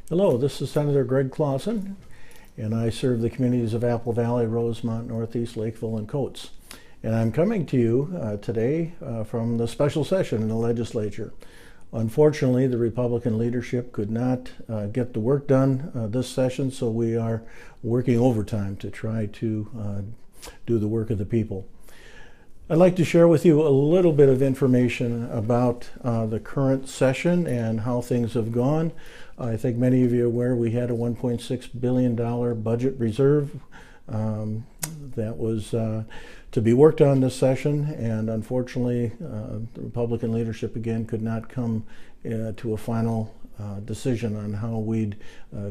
Hello, this is Senator Greg Clausen, and I serve the communities of Apple Valley, Rosemont, Northeast, Lakeville, and Coates. And I'm coming to you today from the special session in the legislature. Unfortunately, the Republican leadership could not get the work done this session, so we are working overtime to try to do the work of the people. I'd like to share with you a little bit of information about the current session and how things have gone. I think many of you are aware we had a $1.6 billion budget reserve that was to be worked on this session, and unfortunately the Republican leadership again could not come to a final decision on how we'd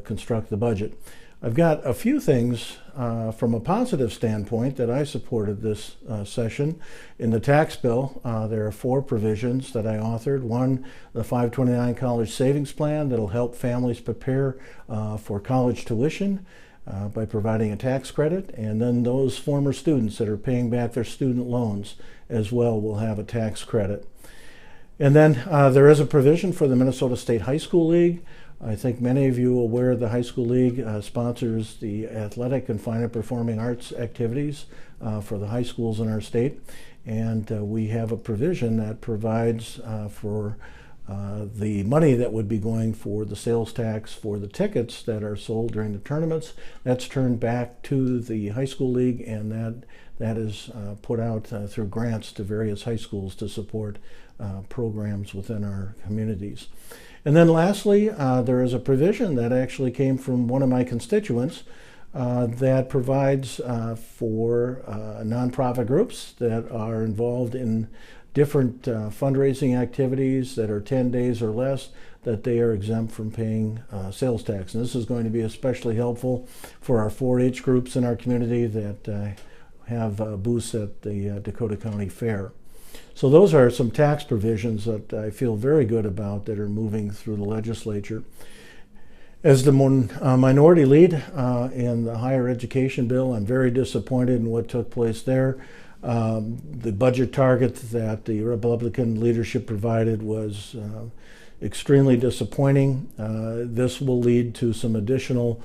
construct the budget. I've got a few things from a positive standpoint that I supported this session. In the tax bill, there are 4 provisions that I authored. One, the 529 College Savings Plan that'll help families prepare for college tuition by providing a tax credit. And then those former students that are paying back their student loans as well will have a tax credit. And then there is a provision for the Minnesota State High School League. I think many of you are aware the High School League sponsors the athletic and fine and performing arts activities for the high schools in our state. And we have a provision that provides for the money that would be going for the sales tax for the tickets that are sold during the tournaments. That's turned back to the High School League, and that is put out through grants to various high schools to support programs within our communities. And then lastly, there is a provision that actually came from one of my constituents that provides for nonprofit groups that are involved in different fundraising activities that are 10 days or less, that they are exempt from paying sales tax. And this is going to be especially helpful for our 4-H groups in our community that have booths at the Dakota County Fair. So those are some tax provisions that I feel very good about that are moving through the legislature. As the minority lead in the higher education bill, I'm very disappointed in what took place there. The budget target that the Republican leadership provided was extremely disappointing. This will lead to some additional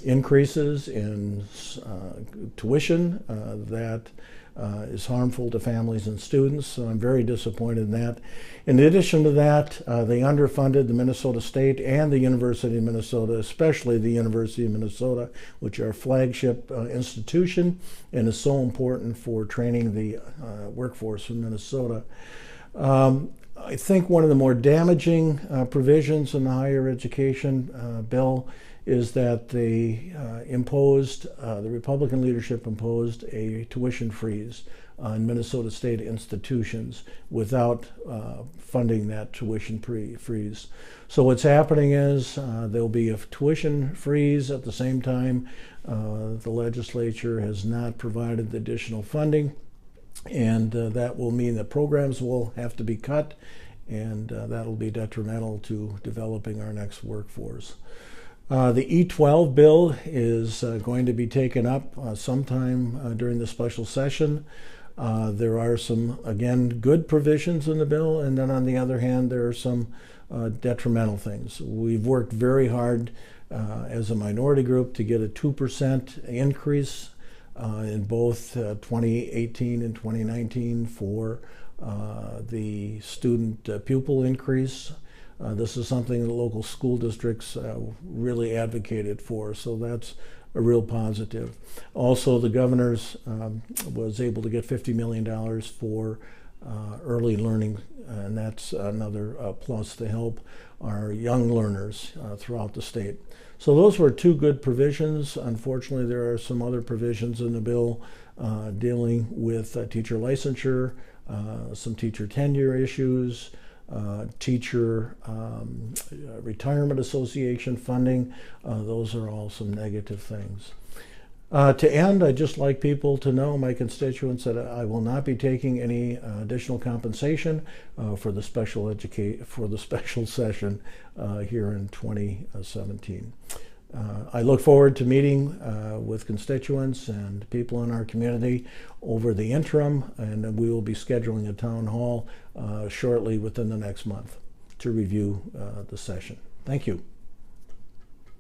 increases in tuition that is harmful to families and students, so I'm very disappointed in that. In addition to that, they underfunded the Minnesota State and the University of Minnesota, especially the University of Minnesota, which are a flagship institution and is so important for training the workforce in Minnesota. I think one of the more damaging provisions in the higher education bill is that they the Republican leadership imposed a tuition freeze on Minnesota State institutions without funding that tuition freeze. So what's happening is there'll be a tuition freeze at the same time the legislature has not provided the additional funding, and that will mean that programs will have to be cut, and that'll be detrimental to developing our next workforce. The E12 bill is going to be taken up sometime during the special session. There are some, again, good provisions in the bill, and then on the other hand, there are some detrimental things. We've worked very hard as a minority group to get a 2% increase in both 2018 and 2019 for the student pupil increase. This is something that local school districts really advocated for, so that's a real positive. Also, the governor's was able to get $50 million for early learning, and that's another plus to help our young learners throughout the state. So those were 2 good provisions. Unfortunately, there are some other provisions in the bill dealing with teacher licensure, some teacher tenure issues, teacher retirement association funding. Those are all some negative things. To end, I'd just like people to know, my constituents, that I will not be taking any additional compensation for the special session here in 2017. I look forward to meeting with constituents and people in our community over the interim, and we will be scheduling a town hall shortly within the next month to review the session. Thank you.